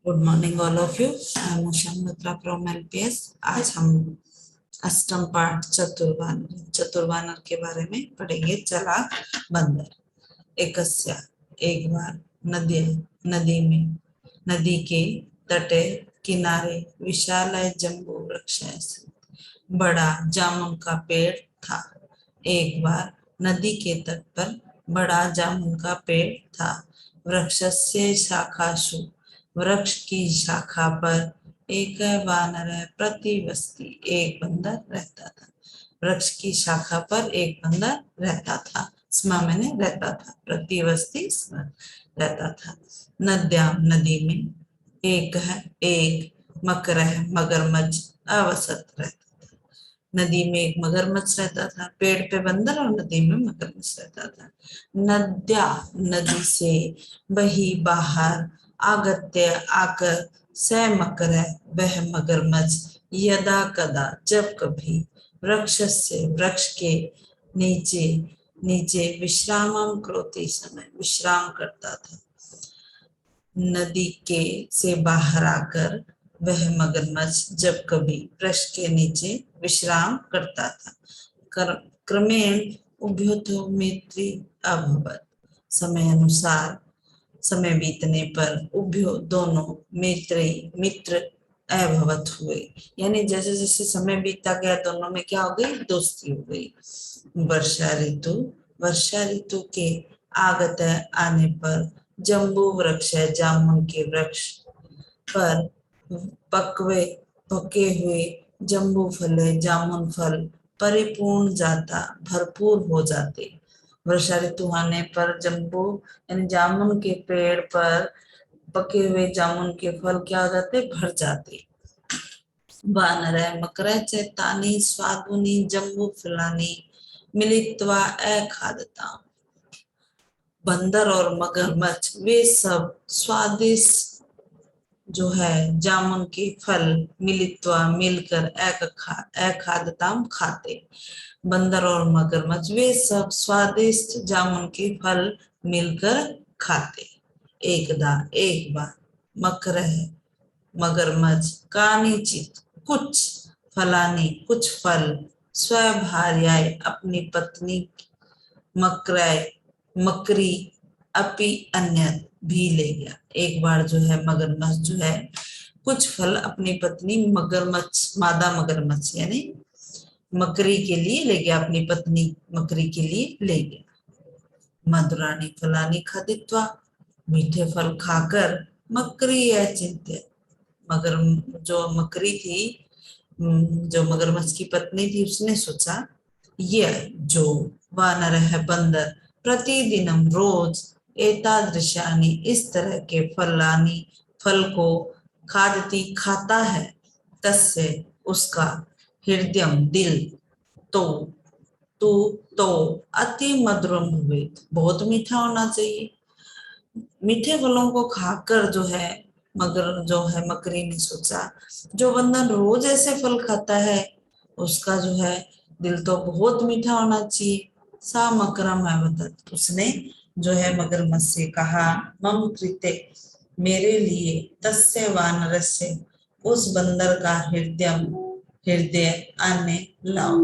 Good morning all of you. I am Usha Malhotra from LPS. आज हम अष्टम पाठ चतुर्वानर के बारे में पढ़ेंगे। चालाक बंदर। एकस्या एक बार नदी नदी में नदी के तटे किनारे विशाल जम्बू वृक्ष बड़ा जामुन का पेड़ था। एक बार नदी के तट पर बड़ा जामुन का पेड़ था। वृक्षस्य शाखासु, वृक्ष की शाखा पर एक वानर प्रतिवस्ती, एक बंदर रहता था। वृक्ष की शाखा पर एक बंदर रहता था। स्म मैंने रहता था, प्रतिवस्ती स्म रहता था। नद्याम नदी में एक मकरह मगरमच्छ अवसत रहता था। नदी में एक मगरमच्छ रहता था। पेड़ पे बंदर और नदी में मगरमच्छ रहता था। नद्या नदी से बही बाहर आगत्य आकर स मकरह वह मगरमच्छ यदा कदा जब कभी वृक्ष से वृक्ष के नीचे नीचे विश्राम करोति समय विश्राम करता था। नदी के से बाहर आकर वह मगरमच्छ जब कभी वृक्ष के नीचे विश्राम करता था। क्रमेण उभयोतो मैत्री अभवत। समय अनुसार समय बीतने पर उभयो दोनों मित्र अभवत हुए, यानी जैसे जैसे समय बीतता गया दोनों में क्या हो गई, दोस्ती हो गई। वर्षा ऋतु के आगत आने पर जम्बू वृक्ष है, जामुन के वृक्ष पर पकवे पके हुए जम्बू फल है, जामुन फल परिपूर्ण जाता भरपूर हो जाते। वर्षा ऋतु आने पर जम्बू यानी जामुन के पेड़ पर पके हुए जामुन के फल क्या हो जाते, भर जाते। वानर मकर चैतानी स्वादुनी जम्बू फलानी मिलित्वा अखादता। बंदर और मगरमच्छ वे सब स्वादिष्ट जो है जामुन के फल मिलित्वा मिलकर अखादताम खाते। बंदर और मगरमच्छ वे सब स्वादिष्ट जामुन के फल मिलकर खाते। एकदा एक बार मकरह मगरमच्छ कानिचित कुछ फलानी कुछ फल स्वभार्याय अपनी पत्नी मकराय मकरी अपि अन्य भी ले गया। एक बार जो है मगरमच्छ जो है कुछ फल अपनी पत्नी मगरमच्छ मादा मगरमच्छ यानी मकरी के लिए ले गया, अपनी पत्नी मकरी के लिए ले गया। मधुरानी फलानी खादित्वा मीठे फल खाकर मकरी अचिंत्य मगर जो मकरी थी, जो मगरमच्छ की पत्नी थी, उसने सोचा यह जो वानर है बंदर प्रतिदिनम रोज एतादृशानी इस तरह के फल को खादती खाता है, तस्य उसका हृदय दिल तो तो तो अति मधुरम हुए बहुत मीठा होना चाहिए। मीठे फलों को खाकर जो है मगर जो है मकरी ने सोचा जो बंदर रोज ऐसे फल खाता है उसका जो है दिल तो बहुत मीठा होना चाहिए। सा मकरम है बता, उसने जो है मगरमच्छ से कहा मम कृते मेरे लिए तस्य वानर से उस बंदर का हृदय आने लाओ,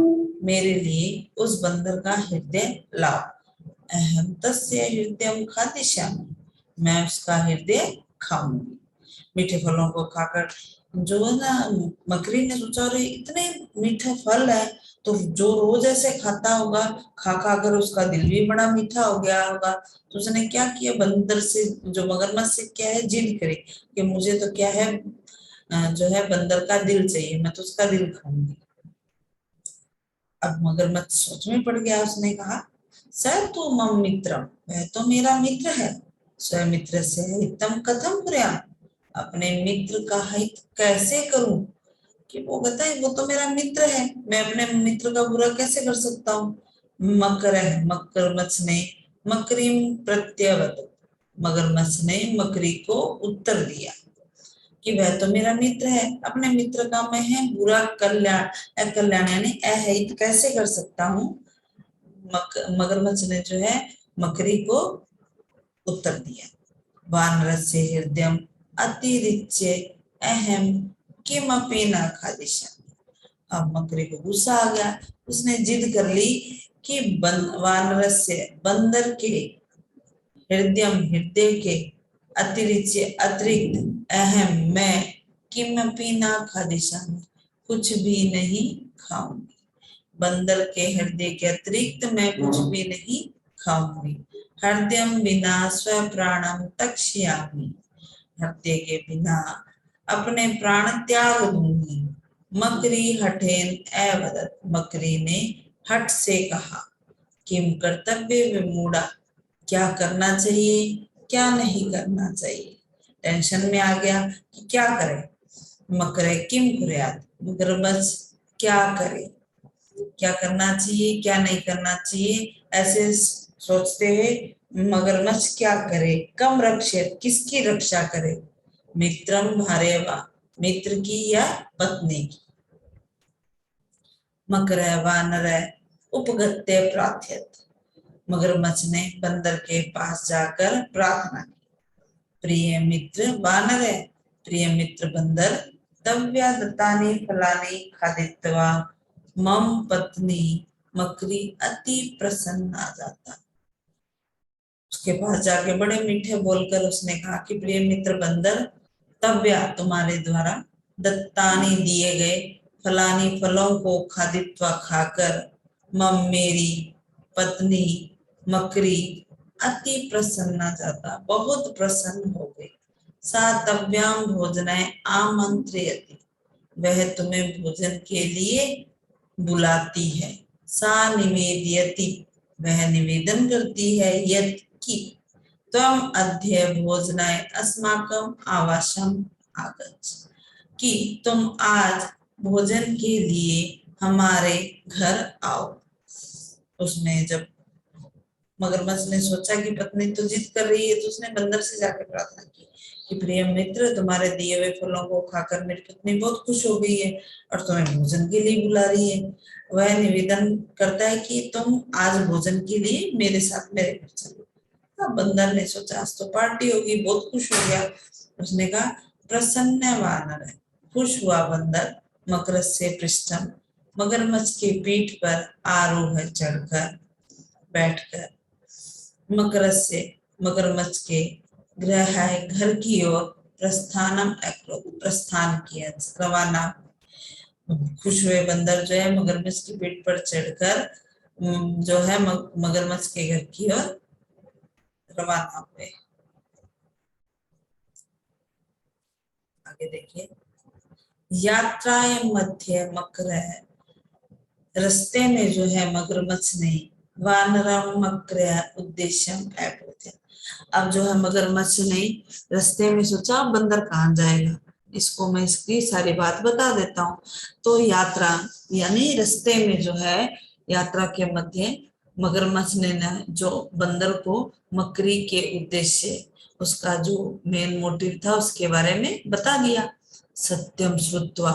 मेरे लिए उस बंदर का हृदय लाओ। अहम तस्य हृदय खादिष्यामि, मैं उसका हृदय खाऊंगी। मीठे फलों को खाकर जो है ना मकरी ने सोचा अरे इतने मीठे फल है तो जो रोज ऐसे खाता होगा, खा खा कर उसका दिल भी बड़ा मीठा हो गया होगा। तो उसने क्या किया, बंदर से जो मगरमच्छ से क्या है जिद करे कि मुझे तो क्या है जो है बंदर का दिल चाहिए, मैं तो उसका दिल खाऊंगी। अब मगरमच्छ सोच में पड़ गया, उसने कहा सर तू मम मित्र, वह तो मेरा मित्र है। स्वयं मित्र से हितम कथम कुर्या, अपने मित्र का हित कैसे करूं, कि वो कहता है वो तो मेरा मित्र है, मैं अपने मित्र का बुरा कैसे कर सकता हूँ। मगरमच्छ ने मकरी प्रत्यवत, मगरमच्छ ने मकरी को उत्तर दिया कि वह तो मेरा मित्र है, अपने मित्र का मैं है बुरा कल्याण यानी अहित कैसे कर सकता हूँ। मगरमच्छ ने जो है मकरी को उत्तर दिया। वानर से हृदय अतिरिच्य अहम किमपि न खादिष्यामि। अब मकरे को गुस्सा आ गया, उसने जिद कर ली कि वानरस्य बंदर के हृदय के अतिरिक्त अहम मैं किमपि न खादिष्यामि, कुछ भी नहीं खाऊंगी। बंदर के हृदय के अतिरिक्त मैं कुछ भी नहीं खाऊंगी। हृदयम विना स्व प्राणम तक्ष्यामि, हृदय के बिना अपने प्राण त्याग दूंगी। मकरी हठेन अवदत, मकरी ने हठ से कहा। किम कर्तव्य विमूढ़ा, क्या करना चाहिए क्या नहीं करना चाहिए। टेंशन में आ गया कि क्या करे। मकरे किम कुर्यात, मगरमच्छ क्या करे, क्या करना चाहिए क्या नहीं करना चाहिए, ऐसे सोचते हुए मगरमच्छ क्या करे। कम रक्षित, किसकी रक्षा करे। मित्रम भार्यवा, मित्र की या पत्नी की। मकर वानर उपगत्य प्रार्थ्यत, मगरमच्छ ने बंदर के पास जाकर प्रार्थना की। प्रिय मित्र वानर है, प्रिय मित्र बंदर, तव्या दत्तानि फलानि खादित्वा मम पत्नी मकरी अति प्रसन्न आ जाता। उसके पास जाके बड़े मीठे बोलकर उसने कहा कि प्रिय मित्र बंदर, तव्या तुम्हारे द्वारा दत्तानी दिए गए फलानी फलों को खादित्वा खाकर मम मेरी पत्नी मकरी अति प्रसन्न जाता, बहुत प्रसन्न हो गई। सा तव्याम भोजनाय आमंत्रियति, वह तुम्हें भोजन के लिए बुलाती है। सा निवेदयति, वह निवेदन करती है। यत् की त्वम अद्य भोजनाय अस्माकं आवासम आगच्छ, कि तुम आज भोजन के लिए हमारे घर आओ। उसने जब मगरमच्छ ने सोचा कि पत्नी तो जिद कर रही है, तो उसने बंदर से जाकर प्रार्थना की कि प्रिय मित्र, तुम्हारे दिए हुए फलों को खाकर मेरी पत्नी बहुत खुश हो गई है और तुम्हें भोजन के लिए बुला रही है। वह निवेदन करता है कि तुम आज भोजन के लिए मेरे साथ मेरे घर चलो। अब बंदर ने सोचा आज तो पार्टी होगी, बहुत खुश हो गया। उसने कहा प्रसन्न वानर है, खुश हुआ बंदर। मकर से पृष्ठम, मगरमच्छ के पीठ पर आरोह चढ़कर बैठकर मकर से मगरमच्छ के गृह है घर की ओर प्रस्थानम अकरोत, प्रस्थान किया, रवाना। खुश हुए बंदर जो है मगरमच्छ की पीठ पर चढ़कर जो है मगरमच्छ के घर की ओर रवाना हुए। आगे देखिए, यात्राएं मध्य मकर है, रास्ते में जो है मगरमच्छ ने वानरम मकर उद्देश्यम अप्रत्य, अब जो है मगरमच्छ ने रास्ते में सोचा बंदर कहाँ जाएगा, इसको मैं इसकी सारी बात बता देता हूँ। तो यात्रा यानी रास्ते में जो है यात्रा के मध्य मगरमच्छ ने ना जो बंदर को मकड़ी के उद्देश्य, उसका जो मेन मोटिव था उसके बारे में बता दिया। सत्यम श्रुत्वा,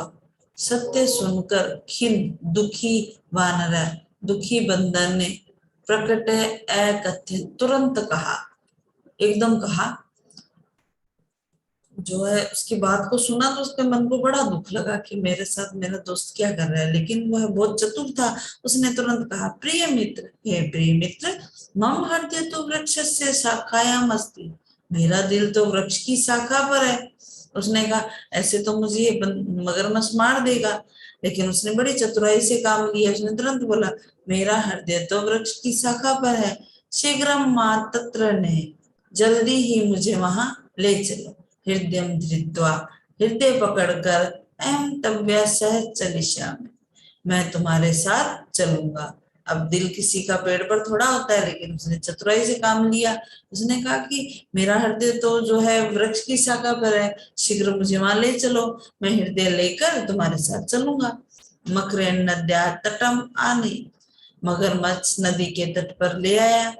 सत्य सुनकर खिन दुखी वानर, दुखी बंदर ने प्रकट अकथ्य, तुरंत कहा, एकदम कहा। जो है उसकी बात को सुना तो उसके मन को बड़ा दुख लगा कि मेरे साथ मेरा दोस्त क्या कर रहा है, लेकिन वह बहुत चतुर था। उसने तुरंत कहा प्रिय मित्र, हे प्रिय मित्र, मम हृदय तो वृक्ष से शाखायाम अस्ति, मेरा दिल तो वृक्ष की शाखा पर है। उसने कहा ऐसे तो मुझे ये मगरमच्छ मार देगा, लेकिन उसने बड़ी चतुराई से काम लिया। उसने तुरंत बोला मेरा हृदय तो वृक्ष की शाखा पर है, शीघ्र मां तत्र ने, जल्दी ही मुझे वहां ले चलो। हृदय धृत्वा, हृदय पकड़कर अहम तव्या सह चलिष्यामि, मैं तुम्हारे साथ चलूंगा। अब दिल किसी का पेड़ पर थोड़ा होता है, लेकिन उसने चतुराई से काम लिया। उसने कहा कि मेरा हृदय तो जो है वृक्ष की शाखा पर है, शीघ्र मुझे वहां ले चलो, मैं हृदय लेकर तुम्हारे साथ चलूंगा। मकरे नद्या तटम आने, मगरमच्छ नदी के तट पर ले आया।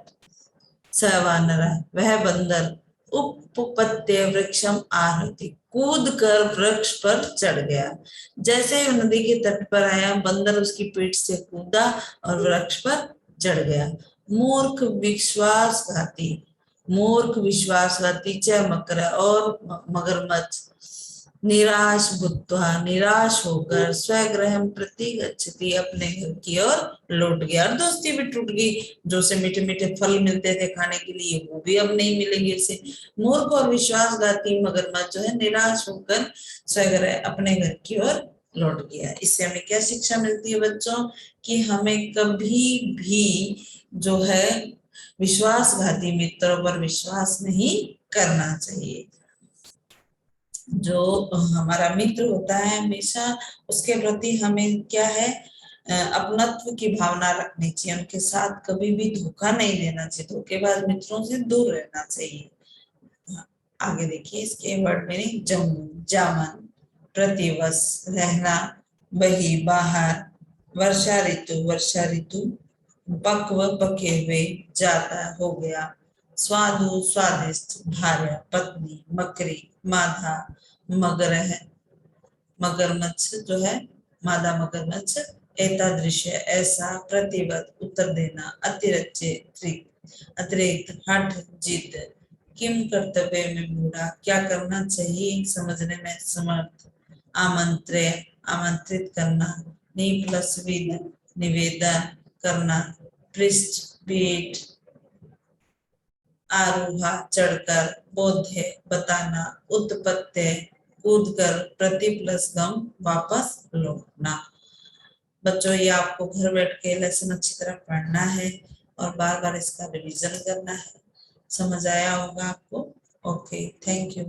सवानर, वह बंदर उपपत्य वृक्षम आरोहति, कूद कर वृक्ष पर चढ़ गया। जैसे ही नदी के तट पर आया, बंदर उसकी पीठ से कूदा और वृक्ष पर चढ़ गया। मूर्ख विश्वासघाती, मूर्ख विश्वासघाती च मकर, और मगरमच्छ निराश भूत्वा, निराश होकर स्वगृहं प्रति गच्छति, अपने घर की ओर लौट गया। और दोस्ती भी टूट गई, जो से मीठे मीठे फल मिलते थे खाने के लिए वो भी अब नहीं मिलेंगे इसे। मूर्ख और विश्वासघाती मगरमच्छ जो है निराश होकर स्वगृह अपने घर की ओर लौट गया। इससे हमें क्या शिक्षा मिलती है बच्चों, कि हमें कभी भी जो है विश्वासघाती मित्रों पर विश्वास नहीं करना चाहिए। जो हमारा मित्र होता है हमेशा उसके प्रति हमें क्या है, अपनत्व की भावना रखनी चाहिए, उनके साथ कभी भी धोखा नहीं देना चाहिए, धोखेबाज मित्रों से दूर रहना चाहिए। आगे देखिए इसके वर्ड मीनिंग, जम्मू जामन, प्रतिवश रहना, बही बाहर, वर्षा ऋतु, पक्व पके हुए, जाता हो गया, स्वादु स्वादिष्ट, भार्या पत्नी, मकरी मादा, मगरह मगरमच्छ जो है, मादा मगरमच्छ, एतादृश्य ऐसा, प्रतिवत उत्तर देना, अतिरिक्त अतिरिक्त, हठ जिद, किम कर्तव्य में मूढ़ा, क्या करना चाहिए समझने में समर्थ, आमंत्रित करना, नि प्लस विद निवेदन करना, पृष्ठ पीठ, आरोहा चढ़कर, बोध्य बताना, उत्पत्ति कूदकर, प्रति प्लस गम वापस लौटना। बच्चों ये आपको घर बैठ के लेसन अच्छी तरह पढ़ना है और बार बार इसका रिवीजन करना है। समझ आया होगा आपको? Okay, thank you.